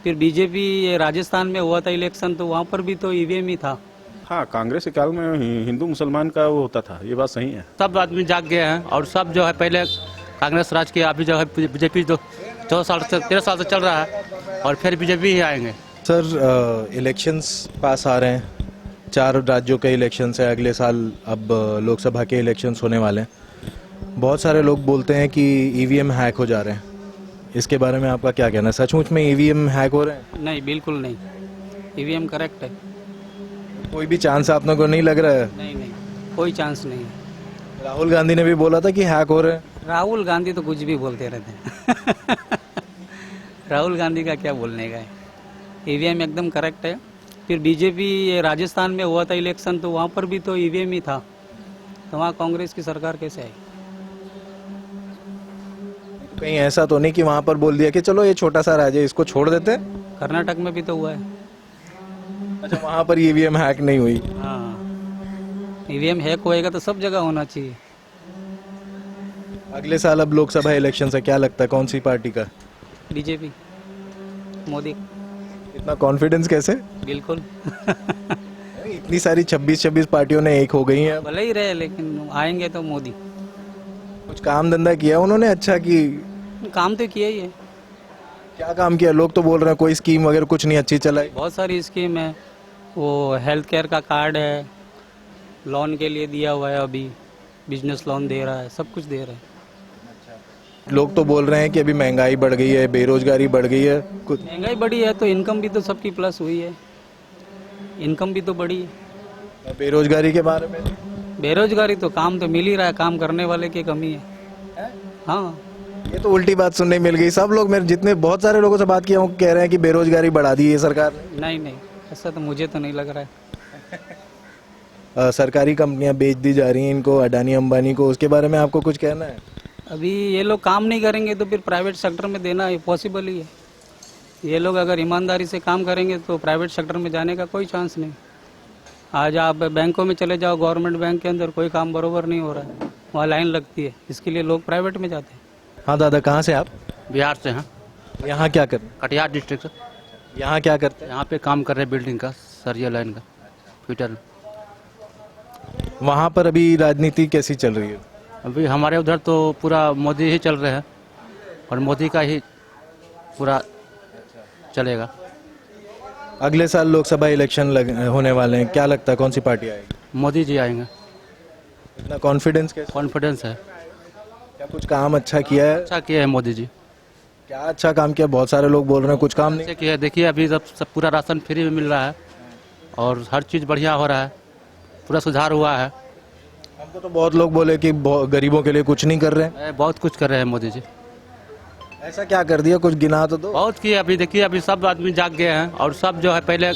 फिर बीजेपी राजस्थान में हुआ था इलेक्शन, तो वहाँ पर भी तो ईवीएम ही था। हाँ, कांग्रेस के काल में हिंदू मुसलमान का वो होता था, ये बात सही है। सब आदमी जाग गए हैं और सब जो है पहले कांग्रेस राज किया, अभी जो है बीजेपी जो 14 साल से 13 साल से चल रहा है और फिर बीजेपी ही आएंगे। सर, इलेक्शंस पास आ रहे हैं, 4 राज्यों के इलेक्शंस है, अगले साल अब लोकसभा के इलेक्शंस होने वाले हैं। बहुत सारे लोग बोलते हैं कि ईवीएम हैक हो जा रहे हैं, इसके बारे में आपका क्या कहना है? सचमुच में ईवीएम हैक हो रहे हैं? नहीं, बिल्कुल नहीं, ईवीएम करेक्ट है। कोई भी चांस आपने को नहीं लग रहा है? नहीं नहीं, कोई चांस नहीं है। राहुल गांधी ने भी बोला था कि हैक हो रहे हैं। राहुल गांधी तो कुछ भी बोलते रहते हैं। राहुल गांधी का क्या बोलने का है, ईवीएम एकदम करेक्ट है। फिर बीजेपी राजस्थान में हुआ था इलेक्शन, तो वहाँ पर भी तो ईवीएम ही था, तो वहाँ कांग्रेस की सरकार कैसे आई? कहीं ऐसा तो नहीं कि वहां पर बोल दिया कि चलो ये छोटा सा राज्य है, इसको छोड़ देते हैं? कर्नाटक में भी तो हुआ है। अच्छा, वहां पर ईवीएम हैक नहीं हुई? हाँ, ईवीएम हैक होएगा तो सब जगह होना चाहिए। अगले साल अब लोकसभा इलेक्शन है, क्या लगता है कौन सी पार्टी का? बीजेपी, मोदी। इतना कॉन्फिडेंस कैसे? बिल्कुल। इतनी सारी 26 पार्टियों ने एक हो गई हैं। भले ही रहे, लेकिन आएंगे तो मोदी। कुछ काम धंधा किया उन्होंने अच्छा? कि काम तो किया ही है। क्या काम किया? लोग तो बोल रहे हैं कोई स्कीम वगैरह कुछ नहीं अच्छी चलाई। बहुत सारी स्कीम है, वो हेल्थ केयर का कार्ड है, लोन के लिए दिया हुआ है, अभी बिजनेस लोन दे रहा है, सब कुछ दे रहा है। लोग तो बोल रहे हैं कि अभी महंगाई बढ़ गई है, बेरोजगारी बढ़ गई है। कुछ महंगाई बढ़ी है तो इनकम भी तो सबकी प्लस हुई है, इनकम भी तो बढ़ी है। बेरोजगारी के बारे में? बेरोजगारी तो काम तो मिल ही रहा है, काम करने वाले की कमी है। हाँ, ये तो उल्टी बात सुनने मिल गई। सब लोग, मेरे जितने बहुत सारे लोगों से बात किया हूँ, कह रहे हैं कि बेरोजगारी बढ़ा दी है सरकार ने। नहीं नहीं, ऐसा तो मुझे तो नहीं लग रहा है। सरकारी कंपनियां बेच दी जा रही हैं इनको, अडानी अंबानी को, उसके बारे में आपको कुछ कहना है? अभी ये लोग काम नहीं करेंगे तो फिर प्राइवेट सेक्टर में देना पॉसिबल ही है। ये लोग अगर ईमानदारी से काम करेंगे तो प्राइवेट सेक्टर में जाने का कोई चांस नहीं। आज आप बैंकों में चले जाओ, गवर्नमेंट बैंक के अंदर कोई काम बरोबर नहीं हो रहा है, वहाँ लाइन लगती है, इसके लिए लोग प्राइवेट में जाते हैं। हाँ दादा, कहाँ से आप? बिहार से हैं, यहाँ क्या कर कटिहार डिस्ट्रिक्ट से। यहाँ क्या करते हैं? यहाँ पे काम कर रहे हैं बिल्डिंग का, सरिया लाइन का फिटर। वहाँ पर अभी राजनीति कैसी चल रही है? अभी हमारे उधर तो पूरा मोदी ही चल रहे हैं और मोदी का ही पूरा चलेगा। अगले साल लोकसभा इलेक्शन होने वाले हैं, क्या लगता है कौन सी पार्टी आएगी? मोदी जी आएंगे, इतना कॉन्फिडेंस कैसे? कॉन्फिडेंस है। क्या कुछ काम अच्छा किया है? अच्छा किया है मोदी जी। क्या अच्छा काम किया? बहुत सारे लोग बोल रहे हैं कुछ काम नहीं अच्छा किया है, देखिए अभी सब पूरा राशन फ्री में मिल रहा है और हर चीज़ बढ़िया हो रहा है, पूरा सुधार हुआ है। हमको तो बहुत लोग बोले कि गरीबों के लिए कुछ नहीं कर रहे हैं। बहुत कुछ कर रहे हैं मोदी जी, ऐसा क्या कर दिया, कुछ गिना तो दो। बहुत किया। अभी देखिए अभी सब आदमी जाग गए हैं और सब जो है पहले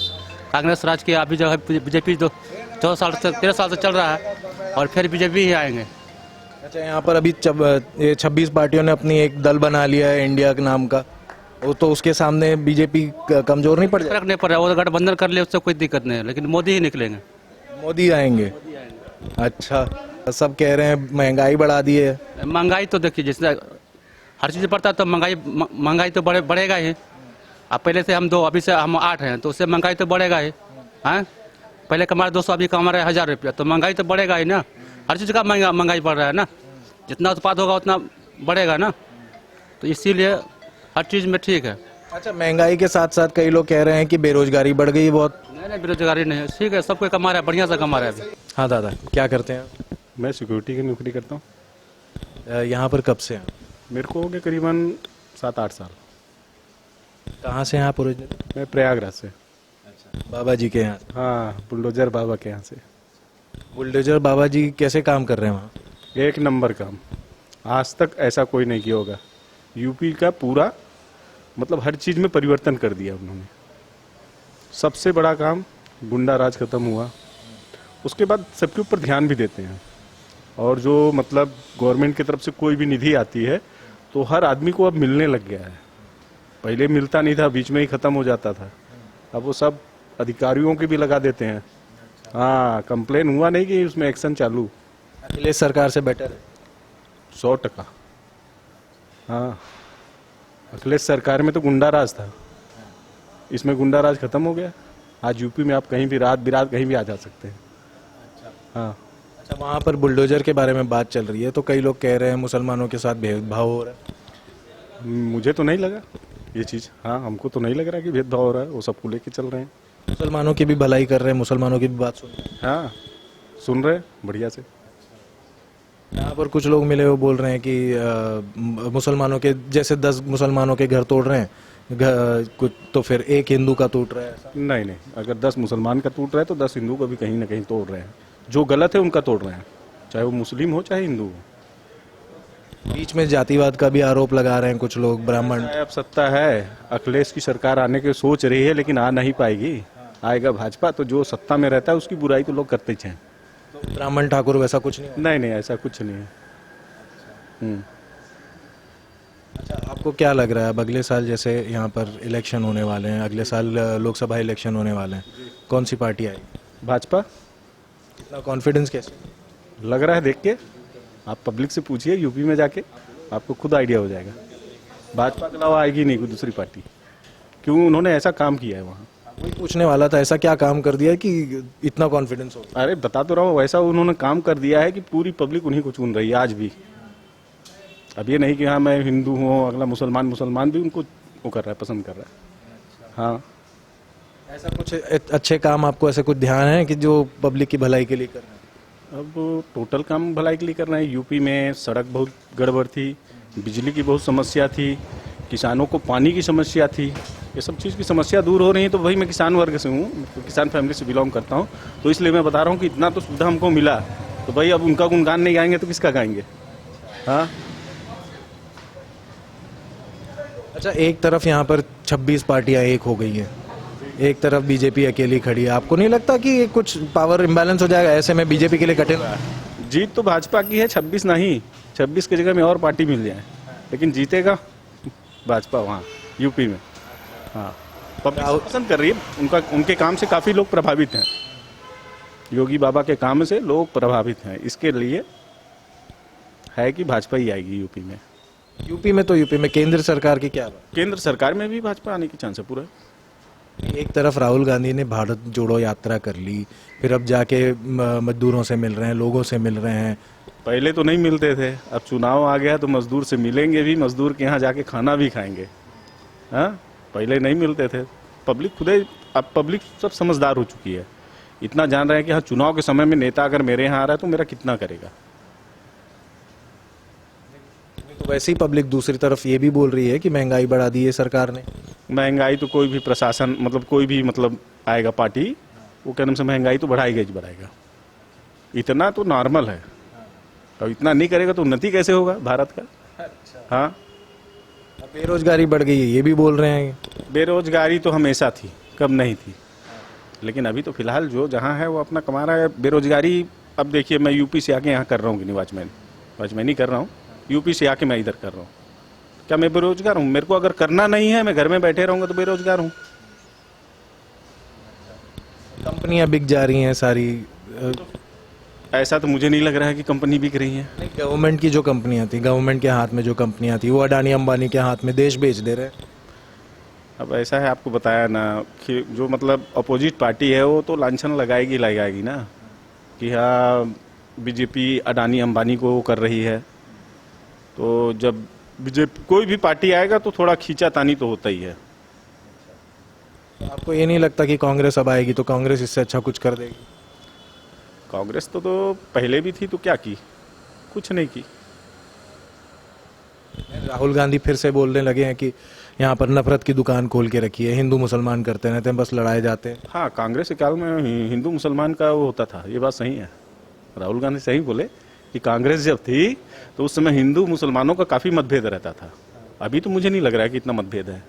कांग्रेस राज किया, अभी जो है बीजेपी जो 14 साल से 13 साल से चल रहा है और फिर बीजेपी ही आएंगे। अच्छा, यहाँ पर अभी 26 पार्टियों ने अपनी एक दल बना लिया है इंडिया के नाम का, वो तो उसके सामने बीजेपी कमजोर नहीं पड़ जाए? फर्क नहीं पड़ रहा है, वो गठबंधन कर ले उससे कोई दिक्कत नहीं है, लेकिन मोदी ही निकलेंगे। मोदी आएंगे? अच्छा, सब कह रहे हैं महंगाई बढ़ा दी है। महंगाई तो देखिए, जैसे हर चीज़ बढ़ता है तो महंगाई तो बढ़ेगा ही। अब पहले से हम 2, अभी से हम 8 हैं, तो उससे महंगाई तो बढ़ेगा ही। हाँ, पहले कमा रहे 200, अभी कमा रहे 1000 रुपया, तो महंगाई तो बढ़ेगा ही ना। हर चीज़ का महंगाई बढ़ रहा है ना, जितना उत्पाद होगा उतना बढ़ेगा ना, तो इसीलिए हर चीज़ में ठीक है। अच्छा, महंगाई के साथ साथ कई लोग कह रहे हैं कि बेरोजगारी बढ़ गई बहुत। नहीं, बेरोजगारी नहीं है, ठीक है, सब कोई कमा रहा है, बढ़िया से कमा रहा है अभी। हाँ दादा, क्या करते हैं? मैं सिक्योरिटी की नौकरी करता हूँ। यहाँ पर कब से हैं? मेरे को हो गया करीबन 7-8 साल। कहाँ से हैं आप ओरिजिनल? मैं प्रयागराज से। बाबा जी के यहाँ? हाँ, बुलडोजर बाबा के यहाँ से। बुलडोजर बाबा जी कैसे काम कर रहे हैं वहाँ? एक नंबर काम, आज तक ऐसा कोई नहीं किया होगा। यूपी का पूरा मतलब हर चीज़ में परिवर्तन कर दिया उन्होंने। सबसे बड़ा काम, गुंडा राज खत्म हुआ, उसके बाद सबके ऊपर ध्यान भी देते हैं। और जो मतलब गवर्नमेंट की तरफ से कोई भी निधि आती है तो हर आदमी को अब मिलने लग गया है। पहले मिलता नहीं था, बीच में ही ख़त्म हो जाता था, अब वो सब अधिकारियों के भी लगा देते हैं। हाँ, कंप्लेन हुआ नहीं कि उसमें एक्शन चालू। अखिलेश सरकार से बेटर है? 100%। हाँ, अखिलेश सरकार में तो गुंडा राज था। इसमें गुंडा राज खत्म हो गया। आज यूपी में आप कहीं भी रात बिरात कहीं भी आ जा सकते हैं। हाँ, अच्छा, वहाँ पर बुलडोजर के बारे में बात चल रही है, तो कई लोग कह रहे हैं मुसलमानों के साथ भेदभाव हो रहा है। मुझे तो नहीं लगा ये चीज़। हाँ, हमको तो नहीं लग रहा कि भेदभाव हो रहा है, वो सबको लेके चल रहे हैं। मुसलमानों की भी भलाई कर रहे हैं, मुसलमानों की भी बात सुन रहे हैं। हाँ, सुन रहे हैं बढ़िया से। यहाँ पर कुछ लोग मिले वो बोल रहे हैं कि मुसलमानों के जैसे 10 मुसलमानों के घर तोड़ रहे हैं, कुछ तो फिर एक हिंदू का टूट रहा है ऐसा। नहीं नहीं, अगर 10 मुसलमान का टूट रहा है तो 10 हिंदू का भी कहीं ना कहीं तोड़ रहे हैं। जो गलत है उनका तोड़ रहे हैं, चाहे वो मुस्लिम हो चाहे हिंदू हो। बीच में जातिवाद का भी आरोप लगा रहे हैं कुछ लोग, ब्राह्मण। अब सत्ता है, अखिलेश की सरकार आने की सोच रही है, लेकिन आ नहीं पाएगी। आएगा भाजपा तो जो सत्ता में रहता है उसकी बुराई तो लोग करते ही हैं। ब्राह्मण ठाकुर वैसा कुछ नहीं है। नहीं नहीं, ऐसा कुछ नहीं है। अच्छा, आपको क्या लग रहा है अब अगले साल जैसे यहाँ पर इलेक्शन होने वाले हैं, अगले साल लोकसभा इलेक्शन होने वाले हैं, कौन सी पार्टी आएगी? भाजपा। इतना कॉन्फिडेंस कैसे? लग रहा है, देख के आप पब्लिक से पूछिए यूपी में जाके, आपको खुद आइडिया हो जाएगा। भाजपा के अलावा आएगी नहीं कोई दूसरी पार्टी, क्यों? उन्होंने ऐसा काम किया है वहाँ। वही पूछने वाला था, ऐसा क्या काम कर दिया है कि इतना कॉन्फिडेंस हो गया? अरे बता तो रहा हूँ, वैसा उन्होंने काम कर दिया है कि पूरी पब्लिक उन्हीं को चुन रही है आज भी। अब ये नहीं कि हाँ मैं हिंदू हूँ, अगला मुसलमान भी उनको वो कर रहा है, पसंद कर रहा है। हाँ, ऐसा कुछ अच्छे काम आपको ऐसे कुछ ध्यान है कि जो पब्लिक की भलाई के लिए कर रहे हैं? अब टोटल काम भलाई के लिए कर रहे हैं। यूपी में सड़क बहुत गड़बड़ थी, बिजली की बहुत समस्या थी, किसानों को पानी की समस्या थी। ये सब चीज़ की समस्या दूर हो रही है। तो भाई मैं किसान वर्ग से हूँ, तो किसान फैमिली से बिलोंग करता हूँ, तो इसलिए मैं बता रहा हूँ कि इतना तो सुविधा हमको मिला, तो भाई अब उनका गुणगान नहीं गाएंगे तो किसका गाएंगे? हाँ। अच्छा, एक तरफ यहाँ पर 26 पार्टियां एक हो गई हैं, एक तरफ बीजेपी अकेली खड़ी है, आपको नहीं लगता कि कुछ पावर इम्बैलेंस हो जाएगा? ऐसे में बीजेपी के लिए कठिन। जीत तो भाजपा की है, 26 नहीं, 26 की जगह में और पार्टी मिल जाए, लेकिन जीतेगा भाजपा वहाँ यूपी में। हाँ, पब्लिक पसंद कर रही है, उनके काम से काफ़ी लोग प्रभावित हैं। योगी बाबा के काम से लोग प्रभावित हैं, इसके लिए है कि भाजपा ही आएगी यूपी में। यूपी में केंद्र सरकार की क्या बात? केंद्र सरकार में भी भाजपा आने की चांस है पूरा। एक तरफ राहुल गांधी ने भारत जोड़ो यात्रा कर ली, फिर अब जाके मजदूरों से मिल रहे हैं, लोगों से मिल रहे हैं। पहले तो नहीं मिलते थे, अब चुनाव आ गया तो मजदूर से मिलेंगे भी, मजदूर के यहाँ जाके खाना भी खाएंगे। हाँ, पहले नहीं मिलते थे। पब्लिक खुद ही, अब पब्लिक सब समझदार हो चुकी है, इतना जान रहे हैं कि हाँ चुनाव के समय में नेता अगर मेरे यहाँ आ रहा है तो मेरा कितना करेगा। तो वैसे ही पब्लिक दूसरी तरफ ये भी बोल रही है कि महंगाई बढ़ा दी है सरकार ने। महंगाई तो कोई भी प्रशासन, मतलब कोई भी आएगा पार्टी, वो क्या नाम से महंगाई तो बढ़ाएगा ही बढ़ाएगा। इतना तो नॉर्मल है, और इतना नहीं करेगा तो उन्नति कैसे होगा भारत का? हाँ, अब बेरोजगारी बढ़ गई है ये भी बोल रहे हैं। बेरोजगारी तो हमेशा थी, कब नहीं थी, लेकिन अभी तो फिलहाल जो जहाँ है वो अपना कमा रहा है। बेरोजगारी अब देखिए, मैं यूपी से आके यहाँ कर रहा हूँ कि नहीं, वॉचमैन कर रहा हूँ, यूपी से आके मैं इधर कर रहा हूँ। क्या मैं बेरोजगार हूँ? मेरे को अगर करना नहीं है, मैं घर में बैठे रहूँगा तो बेरोजगार हूँ। कंपनियां बिक जा रही हैं सारी। ऐसा तो मुझे नहीं लग रहा है कि कंपनी बिक रही है। गवर्नमेंट की जो कंपनियां थी, गवर्नमेंट के हाथ में जो कंपनियां थी, वो अडानी अंबानी के हाथ में देश बेच दे रहे हैं। अब ऐसा है, आपको बताया ना कि जो अपोजिट पार्टी है वो तो लांछन लगाएगी ना कि हाँ बीजेपी अडानी अंबानी को कर रही है। तो जब बीजेपी कोई भी पार्टी आएगा तो थोड़ा खींचातानी तो होता ही है। आपको ये नहीं लगता कि कांग्रेस अब आएगी तो कांग्रेस इससे अच्छा कुछ कर देगी? कांग्रेस तो पहले भी थी, तो क्या की? कुछ नहीं की। राहुल गांधी फिर से बोलने लगे हैं कि यहाँ पर नफरत की दुकान खोल के रखी है, हिंदू मुसलमान करते रहते हैं, बस लड़ाए जाते हैं। हाँ, कांग्रेस के काल में हिंदू मुसलमान का वो होता था, ये बात सही है। राहुल गांधी सही बोले कि कांग्रेस जब थी तो उस समय हिंदू मुसलमानों का काफ़ी मतभेद रहता था। अभी तो मुझे नहीं लग रहा है कि इतना मतभेद है।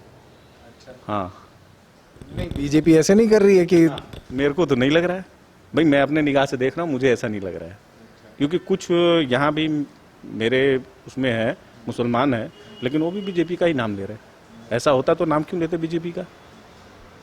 हाँ, नहीं, बीजेपी ऐसे नहीं कर रही है कि मेरे को तो नहीं लग रहा है भाई, मैं अपने निगाह से देख रहा हूँ, मुझे ऐसा नहीं लग रहा है। क्योंकि कुछ यहाँ भी मेरे उसमें है, मुसलमान है, लेकिन वो भी बीजेपी का ही नाम ले रहे हैं। ऐसा होता तो नाम क्यों लेते बीजेपी का?